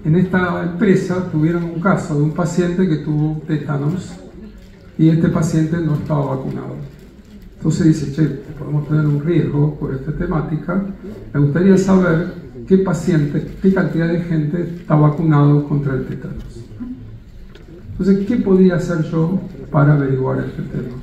en esta empresa tuvieron un caso de un paciente que tuvo tétanos y este paciente no estaba vacunado. Entonces dice, che, podemos tener un riesgo por esta temática. Me gustaría saber qué pacientes, qué cantidad de gente está vacunado contra el tétanos. Entonces, ¿qué podría hacer yo para averiguar este tema?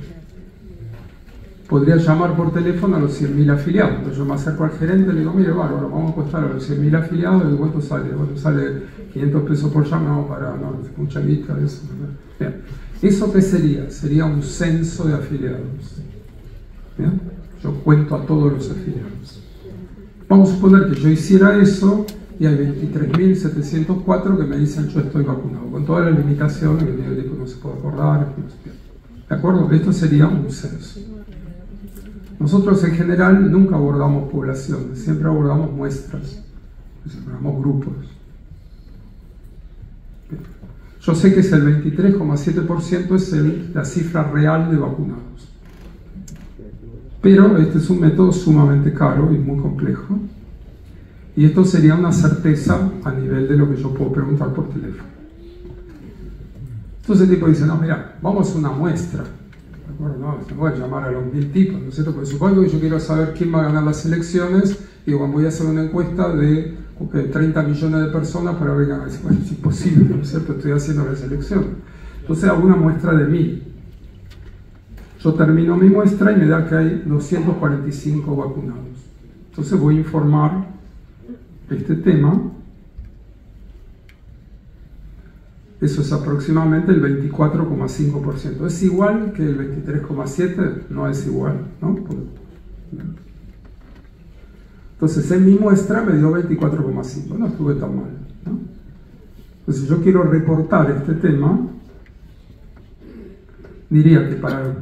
Podría llamar por teléfono a los 100.000 afiliados. Entonces yo me acerco al gerente y le digo, mire, bárbaro, vamos a apostar a los 100.000 afiliados. ¿De cuánto sale? Bueno, sale 500 pesos por llamado para mucha guita de eso. Bien. ¿Eso qué sería? Sería un censo de afiliados. ¿Bien? Yo cuento a todos los afiliados. Vamos a suponer que yo hiciera eso y hay 23.704 que me dicen yo estoy vacunado, con todas las limitaciones, que no se puede acordar. ¿De acuerdo? Esto sería un censo. Nosotros en general nunca abordamos poblaciones, siempre abordamos muestras, abordamos grupos. Yo sé que es el 23,7% es la cifra real de vacunados. Pero este es un método sumamente caro y muy complejo. Y esto sería una certeza a nivel de lo que yo puedo preguntar por teléfono. Entonces el tipo dice, no, mira, vamos a hacer una muestra. ¿De acuerdo? No, te voy a llamar a los 1000 tipos, ¿no es cierto? Porque supongo que yo quiero saber quién va a ganar las elecciones y bueno, voy a hacer una encuesta de 30 millones de personas para ver, bueno, es imposible, ¿no es cierto? Estoy haciendo las elecciones. Entonces hago una muestra de 1000. Yo termino mi muestra y me da que hay 245 vacunados. Entonces voy a informar este tema. Eso es aproximadamente el 24,5%. ¿Es igual que el 23,7%? No es igual, ¿no? Entonces en mi muestra me dio 24,5%. No estuve tan mal, ¿no? Entonces yo quiero reportar este tema. Diría que para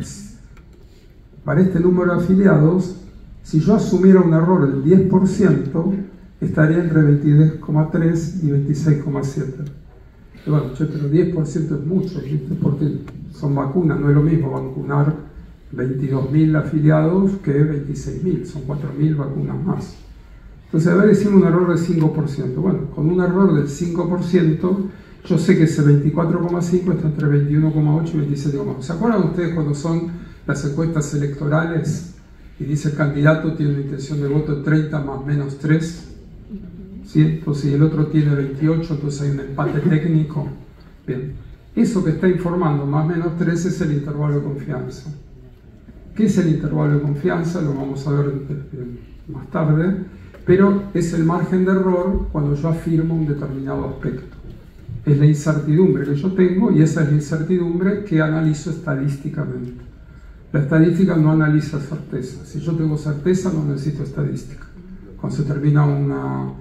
este número de afiliados, si yo asumiera un error del 10%, estaría entre 23,3 y 26,7. Bueno, pero 10% es mucho, ¿viste? Porque son vacunas, no es lo mismo vacunar 22.000 afiliados que 26.000, son 4.000 vacunas más. Entonces, a ver, hicimos un error del 5%. Bueno, con un error del 5%, yo sé que ese 24,5 está entre 21,8 y 27,8. ¿Se acuerdan ustedes cuando son las encuestas electorales y dice el candidato tiene una intención de voto de 30 más menos 3? ¿Sí? Entonces, si el otro tiene 28, entonces hay un empate técnico. Bien, eso que está informando más o menos 3 es el intervalo de confianza. ¿Qué es el intervalo de confianza? Lo vamos a ver más tarde, pero es el margen de error cuando yo afirmo un determinado aspecto. Es la incertidumbre que yo tengo y esa es la incertidumbre que analizo estadísticamente. La estadística no analiza certeza. Si yo tengo certeza, no necesito estadística. Cuando se termina una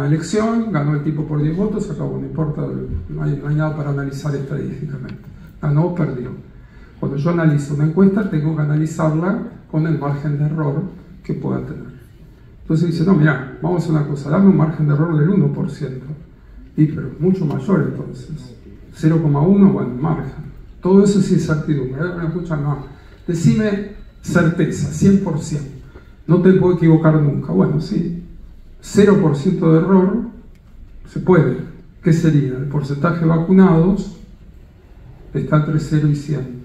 elección, ganó el tipo por 10 votos, se acabó, no importa, no hay nada para analizar estadísticamente. Ganó o perdió. Cuando yo analizo una encuesta, tengo que analizarla con el margen de error que pueda tener. Entonces dice, no, mira, vamos a hacer una cosa, dame un margen de error del 1%. Y pero mucho mayor entonces. 0,1, bueno, margen. Todo eso es incertidumbre. Me escuchan, no. Decime certeza, 100%. No te puedo equivocar nunca. Bueno, sí. 0% de error, se puede. ¿Qué sería? El porcentaje de vacunados está entre 0 y 100.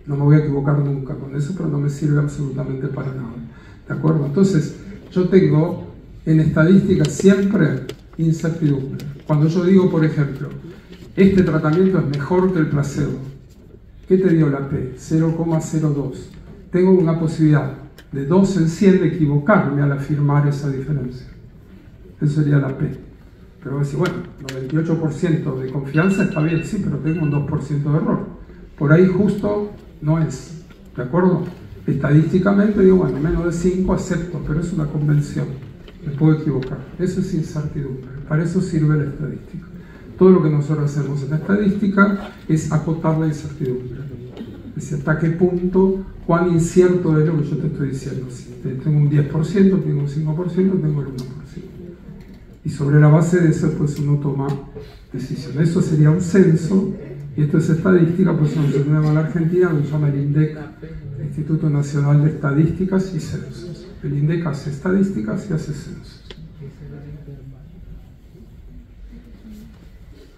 No me voy a equivocar nunca con eso, pero no me sirve absolutamente para nada. ¿De acuerdo? Entonces, yo tengo en estadística siempre incertidumbre. Cuando yo digo, por ejemplo, este tratamiento es mejor que el placebo, ¿qué te dio la P? 0,02. Tengo una posibilidad de 2 en 100 de equivocarme al afirmar esa diferencia. Eso sería la P. Pero voy a decir, bueno, 98% de confianza está bien, sí, pero tengo un 2% de error. Por ahí justo no es, ¿de acuerdo? Estadísticamente digo, bueno, menos de 5 acepto, pero es una convención. Me puedo equivocar. Eso es incertidumbre. Para eso sirve la estadística. Todo lo que nosotros hacemos en la estadística es acotar la incertidumbre. Es decir, hasta qué punto, cuán incierto es lo que yo te estoy diciendo. Si tengo un 10%, tengo un 5%, tengo el 1%. Y sobre la base de eso, pues uno toma decisiones. Eso sería un censo, y esto es estadística, pues nos tenemos en la Argentina, lo que se llama el INDEC, Instituto Nacional de Estadísticas y Censos. El INDEC hace estadísticas y hace censos.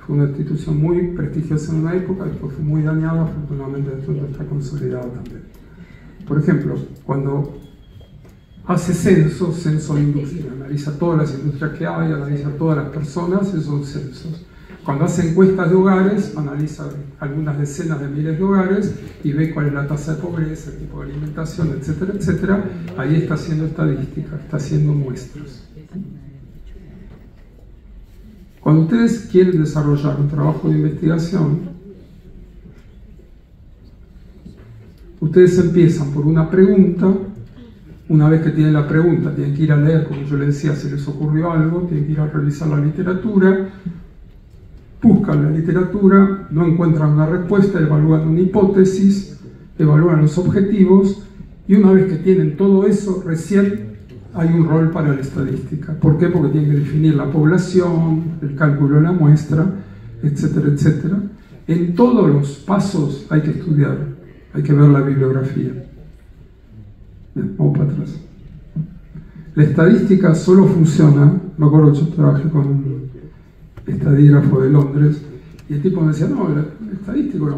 Fue una institución muy prestigiosa en una época, después fue muy dañada, afortunadamente después está consolidada también. Por ejemplo, cuando hace censo de industria, analiza todas las industrias que hay, analiza todas las personas, esos son censos. Cuando hace encuestas de hogares, analiza algunas decenas de miles de hogares y ve cuál es la tasa de pobreza, el tipo de alimentación, etcétera, etcétera. Ahí está haciendo estadística, está haciendo muestras. Cuando ustedes quieren desarrollar un trabajo de investigación, ustedes empiezan por una pregunta. Una vez que tienen la pregunta, tienen que ir a leer, como yo les decía, si les ocurrió algo, tienen que ir a revisar la literatura, buscan la literatura, no encuentran una respuesta, evalúan una hipótesis, evalúan los objetivos, y una vez que tienen todo eso, recién hay un rol para la estadística. ¿Por qué? Porque tienen que definir la población, el cálculo de la muestra, etcétera, etcétera. En todos los pasos hay que estudiar, hay que ver la bibliografía. Bien, vamos para atrás. La estadística solo funciona, me acuerdo que yo trabajé con un estadígrafo de Londres, y el tipo me decía, no, el estadístico es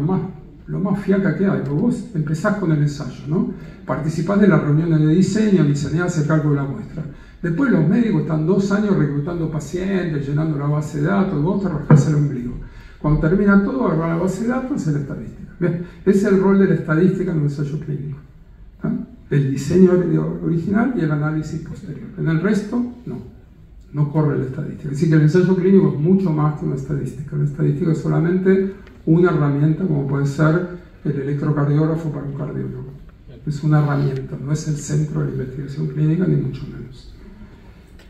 lo más fiaca que hay, porque vos empezás con el ensayo, ¿no? Participás de las reuniones de diseño, diseñás el cálculo de la muestra. Después los médicos están 2 años reclutando pacientes, llenando la base de datos, vos te rascás el ombligo. Cuando termina todo, agarrás la base de datos, es la estadística. Bien, ese es el rol de la estadística en un ensayo clínico. ¿Tá? El diseño original y el análisis posterior. En el resto, no corre la estadística. Así que el ensayo clínico es mucho más que una estadística. La estadística es solamente una herramienta, como puede ser el electrocardiógrafo para un cardiólogo. Es una herramienta, no es el centro de la investigación clínica, ni mucho menos.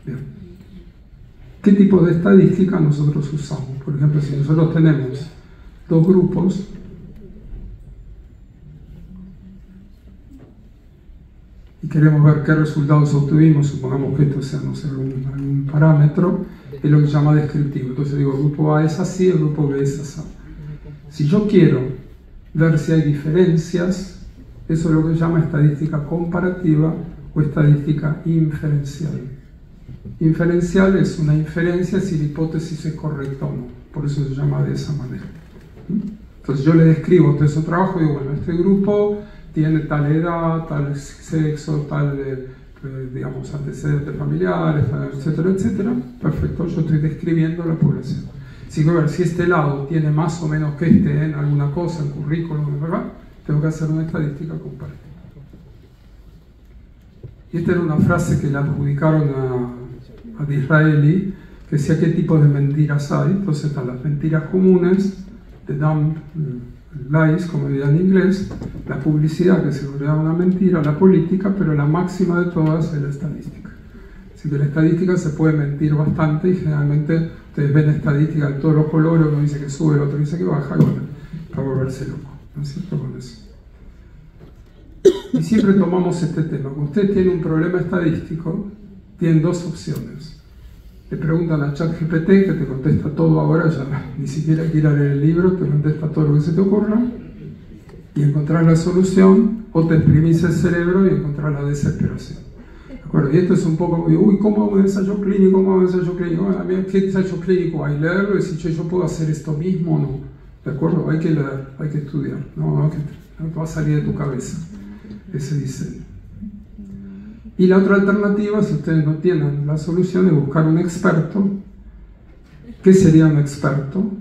Bien. ¿Qué tipo de estadística nosotros usamos? Por ejemplo, si nosotros tenemos 2 grupos, y queremos ver qué resultados obtuvimos, supongamos que esto sea, no sé, algún parámetro, es lo que se llama descriptivo. Entonces digo, el grupo A es así, el grupo B es así. Si yo quiero ver si hay diferencias, eso es lo que se llama estadística comparativa o estadística inferencial. Inferencial es una inferencia si la hipótesis es correcta o no, por eso se llama de esa manera. Entonces yo le describo todo ese trabajo y digo, bueno, este grupo tiene tal edad, tal sexo, tal, digamos, antecedentes familiares, etcétera, etcétera. Perfecto, yo estoy describiendo la población. Si quiero ver si este lado tiene más o menos que este en alguna cosa, en currículum, ¿verdad? Tengo que hacer una estadística comparativa. Y esta era una frase que le adjudicaron a Disraeli, que decía qué tipo de mentiras hay. Entonces están las mentiras comunes, the dumb lies, como diría en inglés, la publicidad, que se volvía una mentira, la política, pero la máxima de todas es la estadística. Así que la estadística se puede mentir bastante y generalmente ustedes ven estadística de todos los colores, uno dice que sube, el otro dice que baja, y bueno, para volverse loco, ¿no es cierto? Con eso. Y siempre tomamos este tema. Cuando usted tiene un problema estadístico, tienen 2 opciones. Le preguntan a ChatGPT, que te contesta todo ahora, ya ni siquiera hay que ir a leer el libro, te contesta todo lo que se te ocurra, y encontrar la solución, o te exprimís el cerebro y encontrar la desesperación. ¿De acuerdo? Y esto es un poco, uy, ¿cómo hago un ensayo clínico? ¿Cómo hago un ensayo clínico? Bueno, a mí, ¿qué ensayo clínico hay? Leerlo y decir, yo puedo hacer esto mismo o no. ¿De acuerdo? Hay que leer, hay que estudiar, no te va a salir de tu cabeza ese diseño. Y la otra alternativa, si ustedes no tienen la solución, es buscar un experto. ¿Qué sería un experto?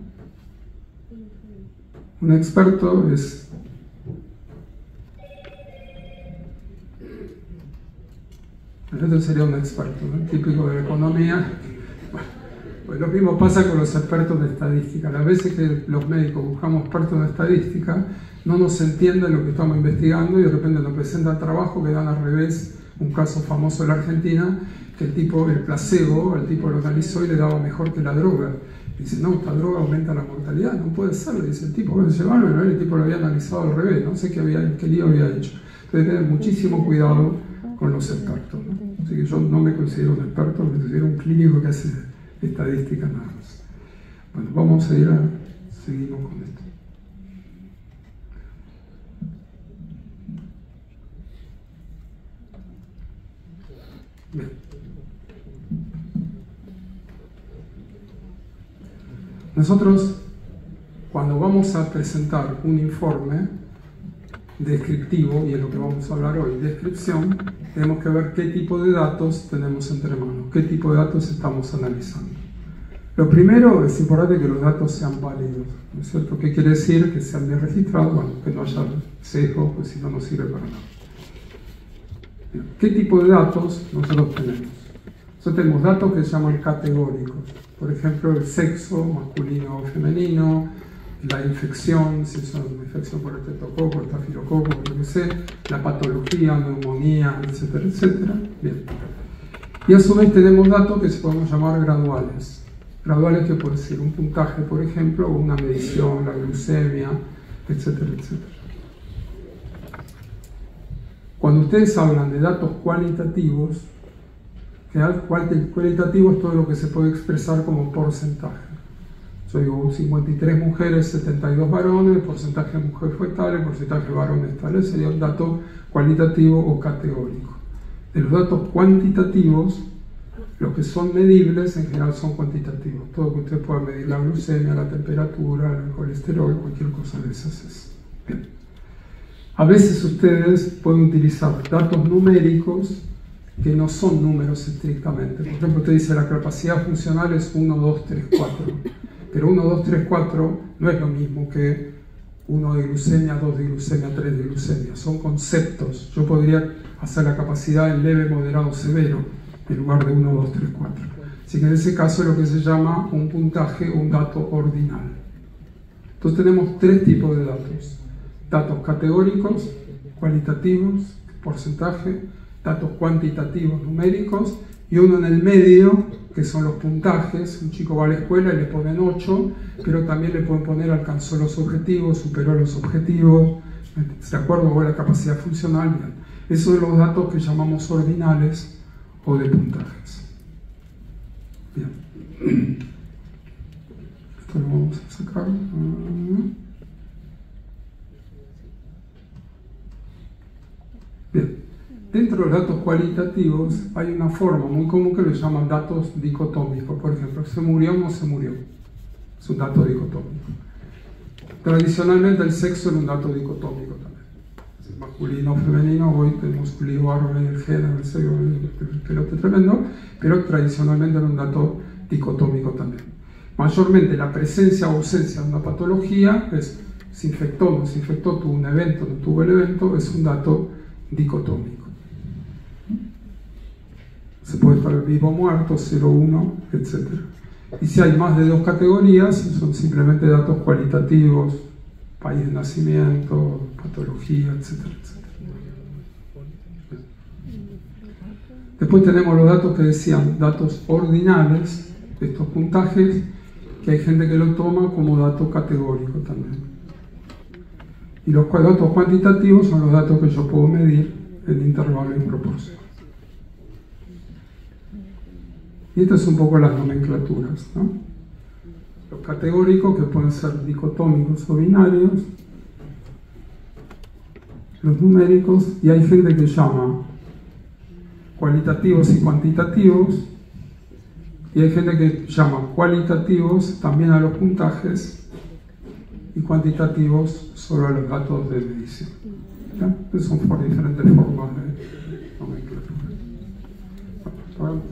Un experto es... Esto sería un experto, ¿no? Típico de la economía. Pues lo mismo pasa con los expertos de estadística. Las veces que los médicos buscamos expertos de estadística, no nos entienden lo que estamos investigando y de repente nos presentan trabajo que dan al revés. Un caso famoso en la Argentina, que el placebo, el tipo lo analizó y le daba mejor que la droga. Dice, no, esta droga aumenta la mortalidad, no puede ser, dice el tipo. Bueno, el tipo lo había analizado al revés, no sé qué lío había hecho. Entonces, tener muchísimo cuidado con los expertos, ¿no? Así que yo no me considero un experto, me considero un clínico que hace estadística nada más. Bueno, vamos a seguimos con esto. Bien. Nosotros, cuando vamos a presentar un informe descriptivo, y es lo que vamos a hablar hoy, descripción, tenemos que ver qué tipo de datos tenemos entre manos, qué tipo de datos estamos analizando. Lo primero, es importante que los datos sean válidos, ¿no es cierto? ¿Qué quiere decir? Que sean bien registrados, bueno, que no haya sesgo, pues si no, no sirve para nada. ¿Qué tipo de datos nosotros tenemos? Nosotros tenemos datos que se llaman categóricos, por ejemplo, el sexo, masculino o femenino, la infección, si es una infección por estreptococo, estafilococo, lo que sea, la patología, neumonía, etcétera, etcétera. Bien. Y a su vez tenemos datos que se podemos llamar graduales. Graduales que puede ser un puntaje, por ejemplo, o una medición, la glucemia, etcétera, etcétera. Cuando ustedes hablan de datos cualitativos, cualitativo es todo lo que se puede expresar como porcentaje. Yo digo 53 mujeres, 72 varones, el porcentaje de mujer fue tal, el porcentaje de varones tal, sería un dato cualitativo o categórico. De los datos cuantitativos, los que son medibles en general son cuantitativos. Todo lo que usted pueda medir, la glucemia, la temperatura, el colesterol, cualquier cosa de esas es. Bien. A veces ustedes pueden utilizar datos numéricos que no son números estrictamente. Por ejemplo, usted dice la capacidad funcional es 1, 2, 3, 4. Pero 1, 2, 3, 4 no es lo mismo que 1 de glucemia, 2 de glucemia, 3 de glucemia. Son conceptos. Yo podría hacer la capacidad en leve, moderado, severo, en lugar de 1, 2, 3, 4. Así que en ese caso es lo que se llama un puntaje, un dato ordinal. Entonces tenemos tres tipos de datos. Datos categóricos, cualitativos, porcentaje, datos cuantitativos, numéricos, y uno en el medio, que son los puntajes. Un chico va a la escuela y le ponen 8, pero también le pueden poner alcanzó los objetivos, superó los objetivos, ¿de acuerdo? O la capacidad funcional. Bien. Esos son los datos que llamamos ordinales o de puntajes. Bien. Esto lo vamos a sacar. Bien. Dentro de los datos cualitativos hay una forma muy común que lo llaman datos dicotómicos. Por ejemplo, ¿se murió o no se murió? Es un dato dicotómico. Tradicionalmente el sexo era un dato dicotómico también. Masculino o femenino, hoy tenemos un lío bárbaro en el género, el sexo, el pelote tremendo, pero tradicionalmente era un dato dicotómico también. Mayormente la presencia o ausencia de una patología es se infectó, no se infectó, tuvo un evento, no tuvo el evento, es un dato dicotómico. Se puede estar vivo o muerto, 0, 1, etc. Y si hay más de dos categorías, son simplemente datos cualitativos, país de nacimiento, patología, etcétera, etcétera. Después tenemos los datos que decían datos ordinales, estos puntajes, que hay gente que lo toma como dato categórico también. Y los datos cuantitativos son los datos que yo puedo medir en intervalo y proporción. Y estas son un poco las nomenclaturas, ¿no? Los categóricos, que pueden ser dicotómicos o binarios, los numéricos, y hay gente que llama cualitativos y cuantitativos, y hay gente que llama cualitativos también a los puntajes y cuantitativos solo a los datos de medición. ¿Ya? Esas son por diferentes formas de nomenclatura. Bueno,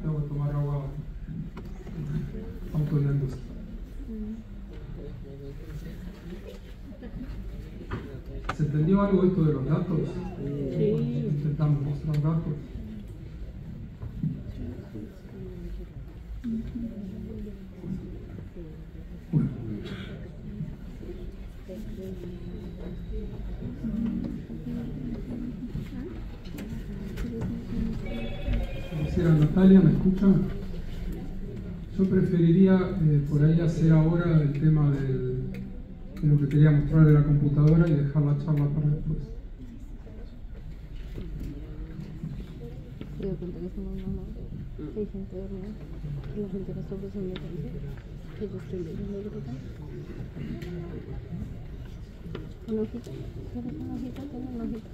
tengo que tomar agua autollándose. ¿Se entendió algo esto de los datos? Sí. Intentamos mostrar datos. Bueno. Quisiera, Natalia, ¿me escucha? Yo preferiría por ahí hacer ahora el tema de lo que quería mostrar de la computadora y dejar la charla para después. Hay gente dormida, la gente que está pasando Que yo estoy leyendo, ¿verdad? ¿Una hojita? ¿Quieres una hojita? Tengo una hojita.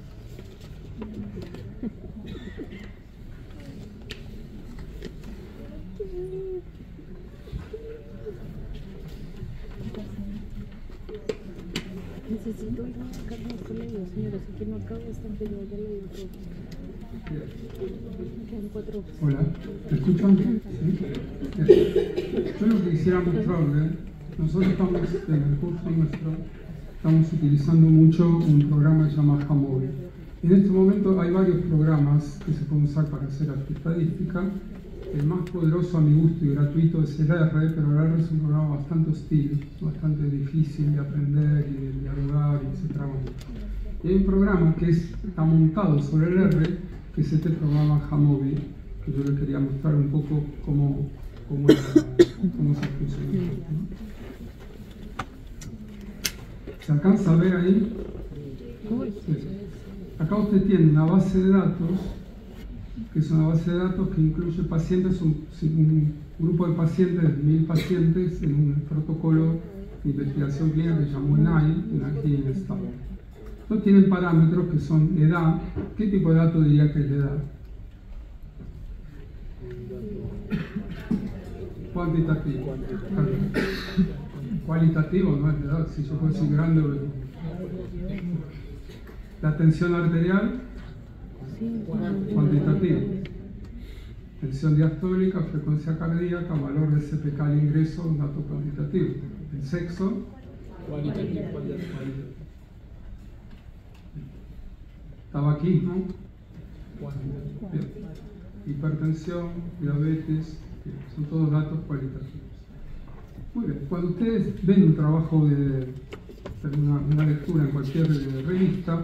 Necesito ir a buscar los colegios, señora, así que no acabo de estar pero ya le digo todo. Quedan 4 horas. Hola, ¿me escuchan? ¿Sí? Yo lo que quisiera mostrarle, nosotros estamos en el curso nuestro, estamos utilizando mucho un programa que se llama Jamovi. En este momento hay varios programas que se pueden usar para hacer estadística. El más poderoso a mi gusto y gratuito es el R, pero el R es un programa bastante hostil, bastante difícil de aprender y de dialogar y se traba mucho. Y hay un programa que está montado sobre el R, que es este programa Jamovi, que yo le quería mostrar un poco cómo se funciona. ¿Se alcanza a ver ahí? Sí. Acá usted tiene una base de datos, que es una base de datos que incluye pacientes, un grupo de pacientes, 1000 pacientes, en un protocolo de investigación clínica que se llamó NAI, en aquí en el estado. Entonces tienen parámetros que son edad. ¿Qué tipo de dato diría que es la edad? Cuantitativo. Cualitativo no es la edad, si yo puedo decir grande o pequeño. La tensión arterial, cuantitativo. Tensión diastólica, frecuencia cardíaca, valor de CPK al ingreso, un dato cuantitativo. El sexo, cualitativo. Tabaquismo, bien. Hipertensión, diabetes, bien. Son todos datos cualitativos. Muy bien, cuando ustedes ven un trabajo de una lectura en cualquier revista,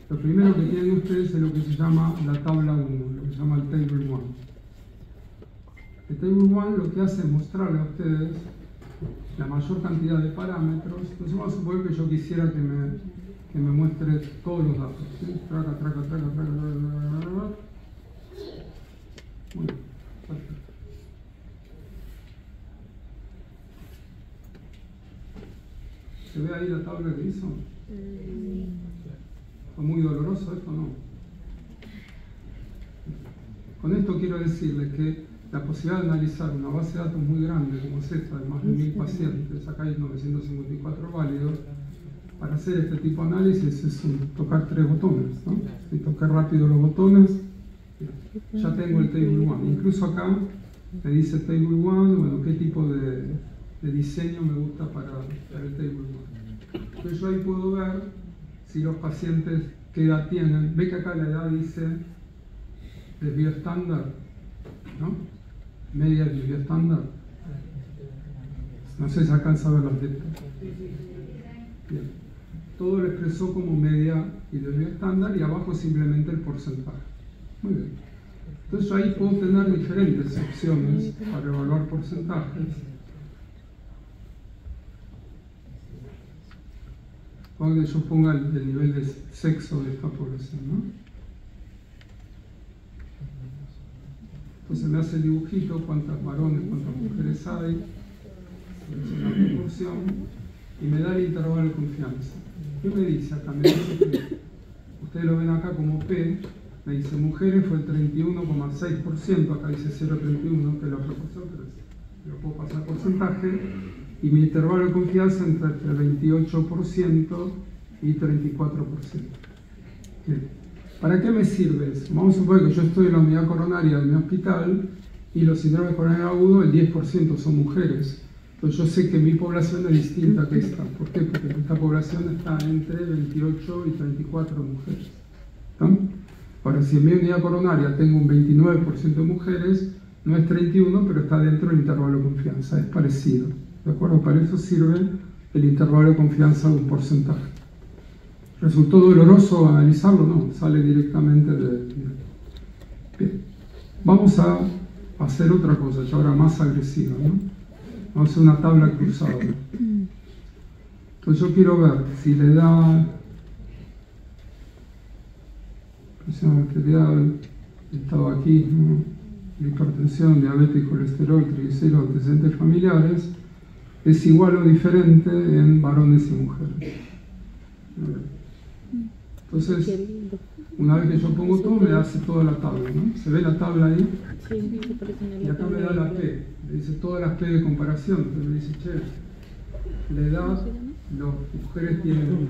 lo primero que tienen ustedes es lo que se llama la tabla 1, lo que se llama el Table 1. El Table 1 lo que hace es mostrarle a ustedes la mayor cantidad de parámetros. Entonces vamos a suponer que yo quisiera que me muestre todos los datos. ¿Sí? Traca. Muy bien, perfecto. ¿Se ve ahí la tabla que hizo? ¿Fue muy doloroso esto? No. Con esto quiero decirles que la posibilidad de analizar una base de datos muy grande como es esta, de más de 1000 pacientes, acá hay 954 válidos, para hacer este tipo de análisis es tocar 3 botones, ¿no? Si toqué rápido los botones, ya tengo el Table 1. Incluso acá me dice Table 1, bueno, qué tipo de diseño me gusta para el Table 1. Entonces yo ahí puedo ver si los pacientes qué edad tienen. Ve que acá la edad dice desvío estándar, ¿no? Media de desvío estándar. No sé si alcanza a ver las letras. Bien. Todo lo expresó como media y desvío estándar y abajo simplemente el porcentaje. Muy bien. Entonces ahí puedo tener diferentes opciones para evaluar porcentajes. Puedo que yo ponga el nivel de sexo de esta población, ¿no? Entonces me hace el dibujito, cuántas varones, cuántas mujeres hay, una proporción, y me da el intervalo de confianza. ¿Qué me dice acá? Me dice que, ustedes lo ven acá como P, me dice mujeres fue el 31,6%, acá dice 0,31, que es la proporción, pero lo puedo pasar porcentaje, y mi intervalo de confianza entre el 28% y 34%. Bien. ¿Para qué me sirve eso? Vamos a suponer que yo estoy en la unidad coronaria de mi hospital y los síndromes coronarios agudos, el 10% son mujeres. Entonces yo sé que mi población es distinta que esta. ¿Por qué? Porque esta población está entre 28 y 34 mujeres. ¿Está? Ahora, si en mi unidad coronaria tengo un 29% de mujeres, no es 31, pero está dentro del intervalo de confianza, es parecido. ¿De acuerdo? Para eso sirve el intervalo de confianza de un porcentaje. ¿Resultó doloroso analizarlo? No, sale directamente de... Bien. Vamos a hacer otra cosa, ya ahora más agresiva, ¿no? Vamos a hacer una tabla cruzada. Entonces yo quiero ver si le da presión arterial, el tabaquismo, la hipertensión, diabetes, colesterol, triglicéridos, antecedentes familiares, es igual o diferente en varones y mujeres. Entonces, una vez que yo pongo todo, me hace toda la tabla, ¿no? ¿Se ve la tabla ahí? Sí, Y acá me da la P, me dice todas las P de comparación. Entonces me dice, che, la edad, las mujeres tienen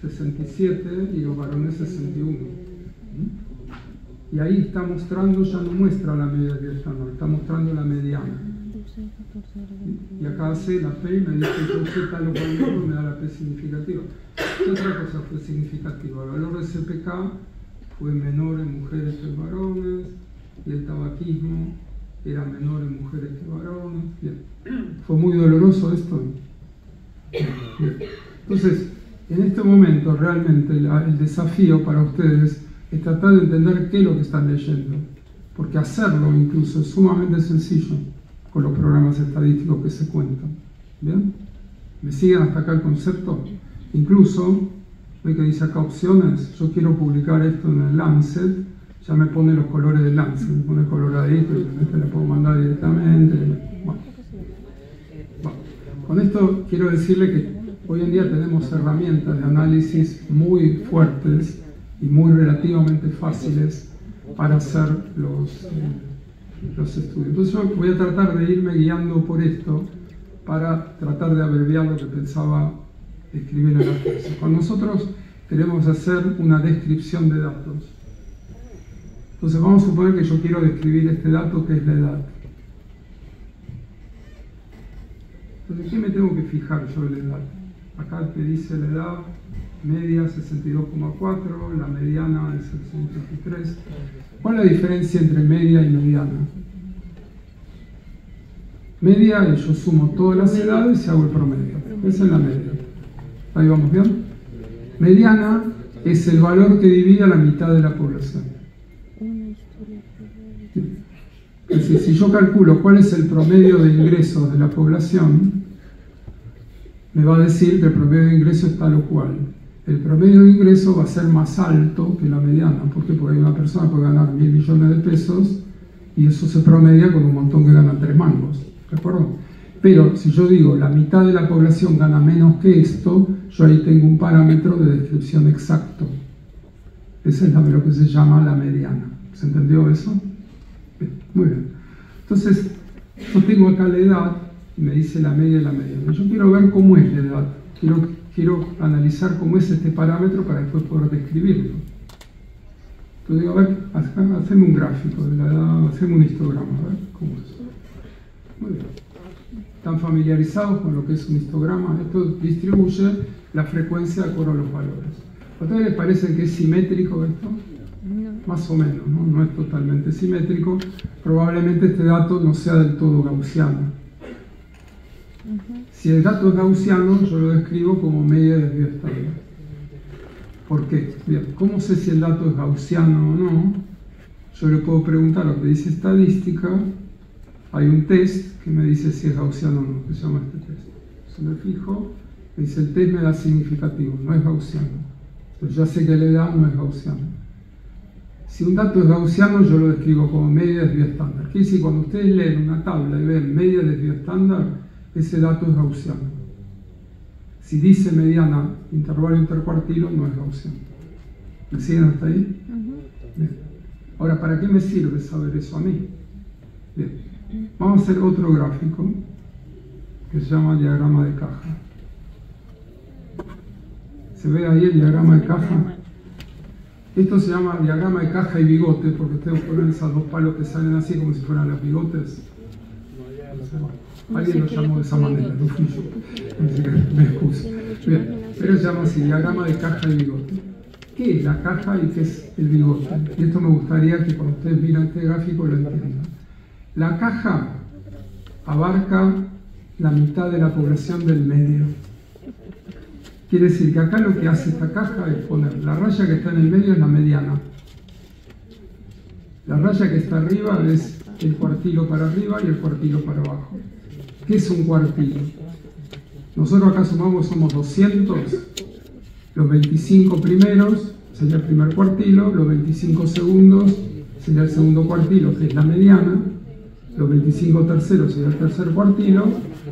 67 y los varones 61. Y ahí está mostrando, ya no muestra la media de estándar, está mostrando la mediana. Y acá hace la P y me dice yo sé tal o cual valor, me da la P significativa. ¿Qué otra cosa fue significativa? El valor de CPK fue menor en mujeres que en varones, y el tabaquismo era menor en mujeres que varones. Bien. ¿Fue muy doloroso esto? Bien. Entonces, en este momento realmente el desafío para ustedes es tratar de entender qué es lo que están leyendo, porque hacerlo incluso es sumamente sencillo con los programas estadísticos que se cuentan. ¿Bien? ¿Me siguen hasta acá el concepto? Incluso, ve que dice acá opciones, yo quiero publicar esto en el Lancet, ya me pone los colores del Lancet, me pone coloradito y este le puedo mandar directamente. Bueno. Con esto quiero decirle que hoy en día tenemos herramientas de análisis muy fuertes y muy relativamente fáciles para hacer los estudios. Entonces yo voy a tratar de irme guiando por esto para tratar de abreviar lo que pensaba escribir en la clase. Cuando nosotros queremos hacer una descripción de datos, entonces vamos a suponer que yo quiero describir este dato que es la edad. Entonces, ¿qué me tengo que fijar yo en la edad? Acá te dice la edad media 62,4, la mediana es 63. ¿Cuál es la diferencia entre media y mediana? Media es yo sumo todas las edades y hago el promedio. Esa es la media. ¿Ahí vamos bien? Mediana es el valor que divide a la mitad de la población. Es decir, si yo calculo cuál es el promedio de ingresos de la población, me va a decir que el promedio de ingresos es tal o cual. El promedio de ingresos va a ser más alto que la mediana. ¿Por qué? Porque hay una persona que puede ganar 1.000 millones de pesos y eso se promedia con un montón que ganan 3 mangos. ¿De acuerdo? Pero si yo digo la mitad de la población gana menos que esto, yo ahí tengo un parámetro de descripción exacto. Esa es lo que se llama la mediana. ¿Se entendió eso? Bien, muy bien. Entonces, yo tengo acá la edad y me dice la media y la mediana. Yo quiero ver cómo es la edad. Quiero analizar cómo es este parámetro para después poder describirlo. Entonces digo, a ver, haceme un gráfico de la edad, haceme un histograma, a ver cómo es. Muy bien. ¿Están familiarizados con lo que es un histograma? Esto distribuye la frecuencia de acuerdo a los valores. ¿A ustedes les parece que es simétrico esto? No. Más o menos, ¿no? No es totalmente simétrico. Probablemente este dato no sea del todo gaussiano. Si el dato es gaussiano, yo lo describo como media de desvío estándar. ¿Por qué? Bien, ¿cómo sé si el dato es gaussiano o no? Yo le puedo preguntar lo que dice estadística. Hay un test que me dice si es gaussiano o no, que se llama este test. Se me fijo, me dice el test me da significativo, no es gaussiano. Entonces ya sé que la edad no es gaussiana. Si un dato es gaussiano, yo lo describo como media de desvío estándar. Quiere decir, cuando ustedes leen una tabla y ven media de desvío estándar, ese dato es gaussiano. Si dice mediana, intervalo intercuartilo, no es gaussiano. ¿Me siguen hasta ahí? Bien. Ahora, ¿para qué me sirve saber eso a mí? Bien. Vamos a hacer otro gráfico que se llama diagrama de caja. ¿Se ve ahí el diagrama de caja? Esto se llama diagrama de caja y bigote, porque ustedes ponen esos dos palos que salen así como si fueran los bigotes. Alguien lo llamó de esa manera, no fui yo. Así que me excuso. Bien, pero se llama así, diagrama de caja y bigote. ¿Qué es la caja y qué es el bigote? Y esto me gustaría que cuando ustedes miran este gráfico lo entiendan. La caja abarca la mitad de la población del medio. Quiere decir que acá lo que hace esta caja es poner la raya que está en el medio es la mediana. La raya que está arriba es el cuartilo para arriba y el cuartilo para abajo. ¿Qué es un cuartilo? Nosotros acá sumamos, somos 200, los 25 primeros sería el primer cuartilo, los 25 segundos sería el segundo cuartilo, que es la mediana, los 25 terceros sería el tercer cuartilo,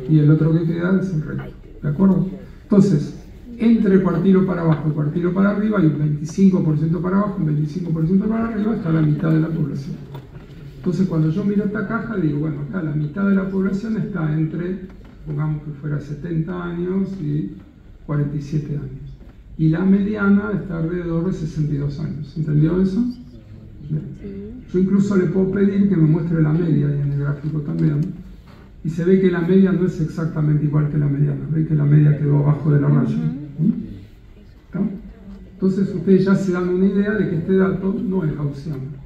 y el otro que queda es el recto. ¿De acuerdo? Entonces, entre cuartilo para abajo y cuartilo para arriba hay un 25% para abajo, un 25% para arriba, está la mitad de la población. Entonces, cuando yo miro esta caja, digo, bueno, acá la mitad de la población está entre, pongamos que fuera 70 años y 47 años. Y la mediana está alrededor de 62 años. ¿Entendió eso? Bien. Yo incluso le puedo pedir que me muestre la media ahí en el gráfico también. Y se ve que la media no es exactamente igual que la mediana. Ve que la media quedó abajo de la raya. ¿Está? Entonces ustedes ya se dan una idea de que este dato no es gaussiano.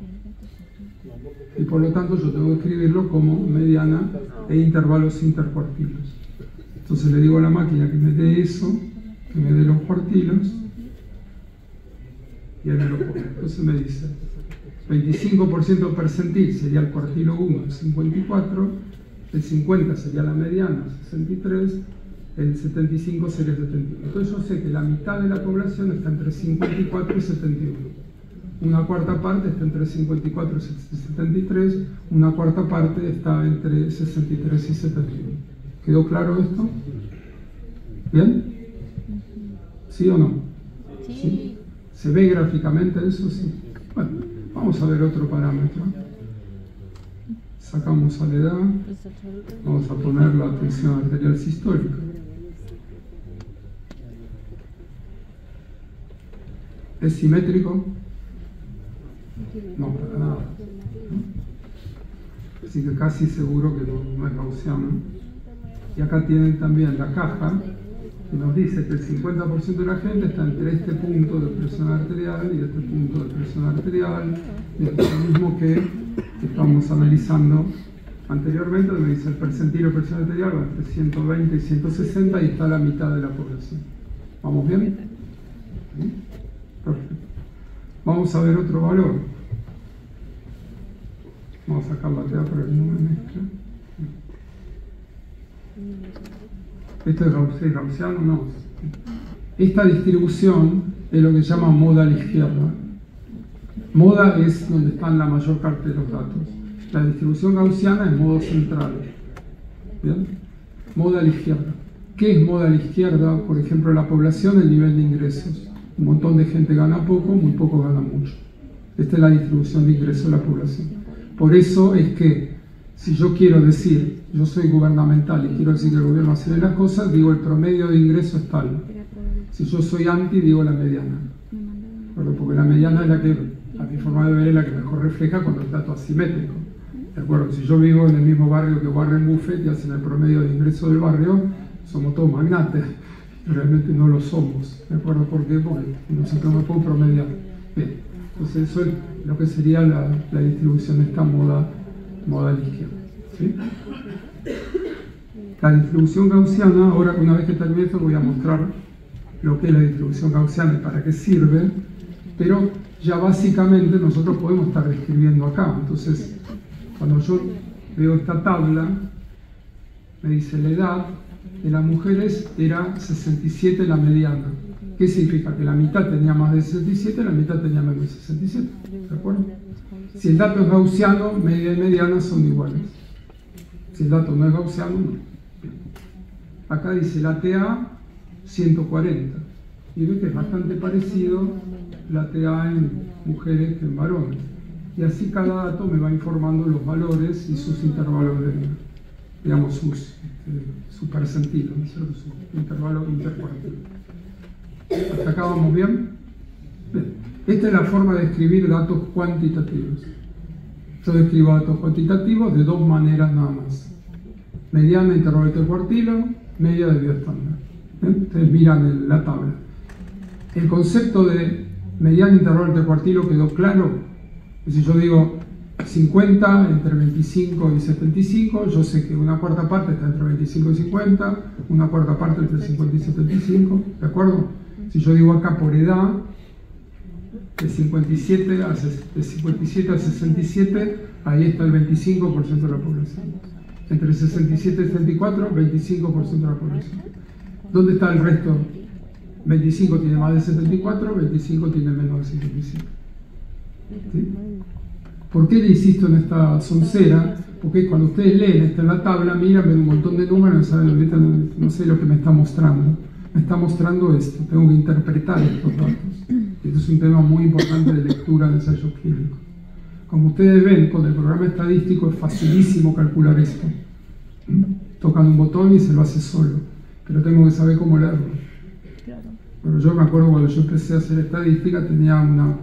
Y por lo tanto yo tengo que escribirlo como mediana e intervalos intercuartilos. Entonces le digo a la máquina que me dé eso, que me dé los cuartilos, y ahí me lo pone. Entonces me dice 25% percentil sería el cuartilo 1, 54, el 50 sería la mediana, 63, el 75 sería 71. Entonces yo sé que la mitad de la población está entre 54 y 71. Una cuarta parte está entre 54 y 73, una cuarta parte está entre 63 y 71. ¿Quedó claro esto? ¿Bien? ¿Sí o no? Sí. ¿Se ve gráficamente eso? Sí. Bueno, vamos a ver otro parámetro. Sacamos a la edad, vamos a poner la tensión arterial sistólica. ¿Es simétrico? No, para nada. Así que casi seguro que no es gaussiano. Y acá tienen también la caja que nos dice que el 50% de la gente está entre este punto de presión arterial y este punto de presión arterial, y es lo mismo que estamos analizando anteriormente, donde dice el percentil de presión arterial va entre 120 y 160 y está la mitad de la población. ¿Vamos bien? ¿Sí? Perfecto. Vamos a ver otro valor. Vamos a sacar la TA para que no me mezcle. ¿Esto es gaussiano? No. Esta distribución es lo que se llama moda a la izquierda. Moda es donde están la mayor parte de los datos. La distribución gaussiana es modo central. ¿Bien? Moda a la izquierda. ¿Qué es moda a la izquierda? Por ejemplo, la población, el nivel de ingresos. Un montón de gente gana poco, muy poco gana mucho. Esta es la distribución de ingresos de la población. Por eso es que, si yo quiero decir, yo soy gubernamental y quiero decir que el gobierno hace bien las cosas, digo el promedio de ingresos es tal. Si yo soy anti, digo la mediana. Porque la mediana es la que, a mi forma de ver, es la que mejor refleja cuando el dato asimétrico. ¿De acuerdo? Si yo vivo en el mismo barrio que Warren Buffett y hacen el promedio de ingresos del barrio, somos todos magnates. Realmente no lo somos. ¿De acuerdo? ¿Por qué? Porque nosotros no podemos promediar. Bien. Entonces eso es lo que sería la distribución de esta moda a la izquierda. ¿Sí? La distribución gaussiana, ahora una vez que termine esto voy a mostrar lo que es la distribución gaussiana y para qué sirve, pero ya básicamente nosotros podemos estar escribiendo acá. Entonces, cuando yo veo esta tabla, me dice la edad de las mujeres era 67 la mediana. ¿Qué significa? Que la mitad tenía más de 67 y la mitad tenía menos de 67. ¿De acuerdo? Si el dato es gaussiano, media y mediana son iguales. Si el dato no es gaussiano, no. Bien. Acá dice la TA 140. Y ve que es bastante parecido la TA en mujeres que en varones. Y así cada dato me va informando los valores y sus intervalos de, digamos, su percentil, ¿no es cierto? Su intervalo intercuartilo. ¿Hasta acá vamos bien? Bien. Esta es la forma de escribir datos cuantitativos. Yo describo datos cuantitativos de dos maneras nada más. Mediana, intervalo intercuartilo, media de bioestándar. Ustedes miran la tabla. El concepto de mediana, intervalo intercuartilo quedó claro. Si yo digo 50 entre 25 y 75, yo sé que una cuarta parte está entre 25 y 50, una cuarta parte entre 50 y 75, ¿de acuerdo? Si yo digo acá por edad, de 57 a 67, ahí está el 25% de la población. Entre 67 y 74, 25% de la población. ¿Dónde está el resto? 25 tiene más de 74, 25 tiene menos de 57. ¿Sí? ¿Por qué le insisto en esta soncera? Porque cuando ustedes leen esto en la tabla, miran, ven un montón de números, ¿saben? Ahorita no sé lo que me está mostrando. Me está mostrando esto, tengo que interpretar estos datos. Esto es un tema muy importante de lectura de ensayos clínicos. Como ustedes ven, con el programa estadístico es facilísimo calcular esto. Tocan un botón y se lo hace solo, pero tengo que saber cómo leerlo. Pero yo me acuerdo cuando yo empecé a hacer estadística, tenía una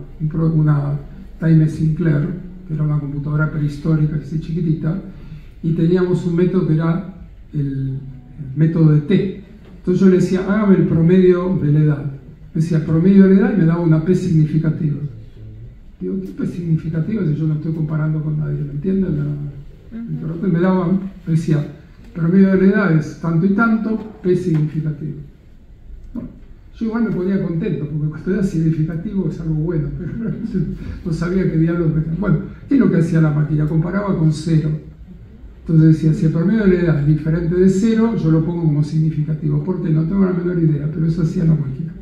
Time Sinclair, que era una computadora prehistórica, así chiquitita, y teníamos un método que era el método de T. Entonces yo le decía, hágame el promedio de la edad. Me decía, promedio de la edad, y me daba una P significativa. Digo, ¿qué P significativa si yo no estoy comparando con nadie? ¿Me entienden? Entonces me decía, promedio de la edad es tanto y tanto, P significativo. Bueno, yo igual me ponía contento, porque cuando era significativo es algo bueno, pero no sabía qué diablos me... Bueno, ¿qué es lo que hacía la máquina? Comparaba con 0. Entonces decía, si el promedio de la edad es diferente de 0, yo lo pongo como significativo. ¿Por qué? No tengo la menor idea, pero eso hacía la máquina.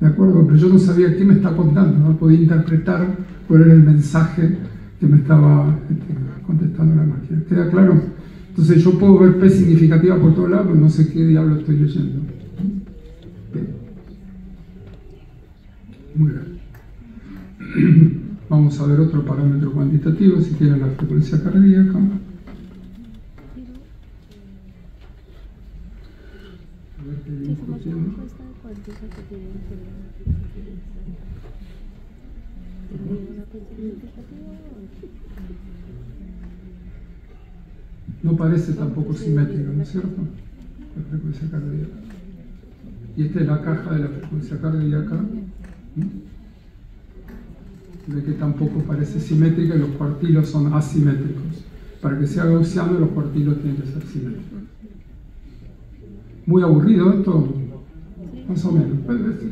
¿De acuerdo? Pero yo no sabía qué me está contando, no podía interpretar cuál era el mensaje que me estaba contestando la máquina. ¿Queda claro? Entonces yo puedo ver P significativa por todos lados, pero no sé qué diablo estoy leyendo. Bien. Muy bien. Vamos a ver otro parámetro cuantitativo, si quieren la frecuencia cardíaca. No parece tampoco simétrica, ¿no es cierto? La frecuencia cardíaca. Y esta es la caja de la frecuencia cardíaca. Ve que tampoco parece simétrica y los cuartilos son asimétricos. Para que sea gaussiano, los cuartilos tienen que ser simétricos. Muy aburrido esto, más o menos.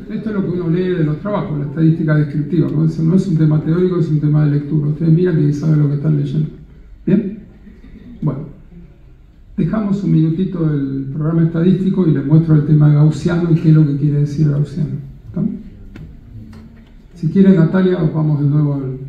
Esto es lo que uno lee de los trabajos, la estadística descriptiva. No es un tema teórico, es un tema de lectura. Ustedes miran y saben lo que están leyendo. ¿Bien? Bueno, dejamos un minutito el programa estadístico y les muestro el tema gaussiano y qué es lo que quiere decir gaussiano. ¿Está? Si quiere, Natalia, vamos de nuevo al...